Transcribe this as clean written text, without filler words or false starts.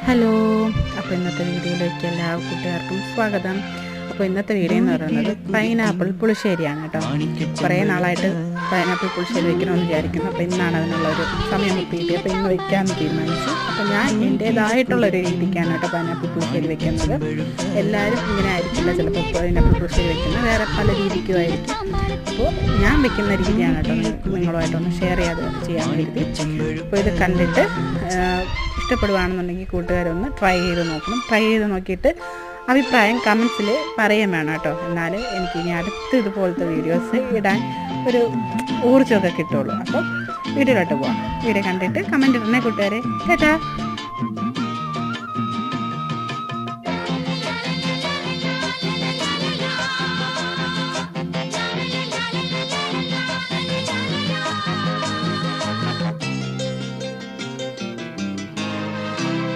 Hello, അപ്പോൾ ഇന്നത്തെ വീഡിയോയിലേക്ക് എല്ലാ കൂട്ടുകാർക്കും സ്വാഗതം. അപ്പോൾ ഇന്നത്തെ വീഡിയോ എന്ന് പറയുന്നത് പൈനാപ്പിൾ പുളിശ്ശേരിയാണ് കേട്ടോ. കുറേ നാളായിട്ട് പൈനാപ്പിൾ പുളിശ്ശേരി വെക്കണമെന്ന് വിചാരിക്കുന്നു. അപ്പോൾ ഇന്നാണ് അതിനുള്ളൊരു സമയം കിട്ടിയിട്ട് അപ്പോൾ ഇന്ന് വയ്ക്കാമെന്ന് തീരുമാനിച്ചു. അപ്പോൾ ഞാൻ എൻ്റേതായിട്ടുള്ളൊരു രീതിക്കാണ് കേട്ടോ പൈനാപ്പിൾ പുളിശ്ശേരി വെക്കുന്നത്. എല്ലാവരും ഇങ്ങനെ ആയിരിക്കില്ല ചിലപ്പോൾ പൈനാപ്പിൾ പുളിശ്ശേരി വെക്കുന്നത്, വേറെ പല രീതിക്കുമായിരിക്കും. അപ്പോൾ ഞാൻ വെക്കുന്ന രീതിയാണ് കേട്ടോ നിങ്ങളുമായിട്ടൊന്ന് ഷെയർ ചെയ്യാൻ വേണ്ടി. അപ്പോൾ ഇത് കണ്ടിട്ട് ഇഷ്ടപ്പെടുകയാണെന്നുണ്ടെങ്കിൽ കൂട്ടുകാരൊന്ന് ട്രൈ ചെയ്ത് നോക്കിയിട്ട് അഭിപ്രായം കമൻസിൽ പറയാൻ വേണം കേട്ടോ. എന്നാൽ എനിക്ക് ഇനി അടുത്ത് ഇതുപോലത്തെ വീഡിയോസ് ഇടാൻ ഒരു ഊർജ്ജമൊക്കെ കിട്ടുള്ളൂ. അപ്പോൾ വീഡിയോയിലോട്ട് പോകാം. വീഡിയോ കണ്ടിട്ട് കമൻറ്റ് ഇടണേ കൂട്ടുകാരെ. കേട്ടാ.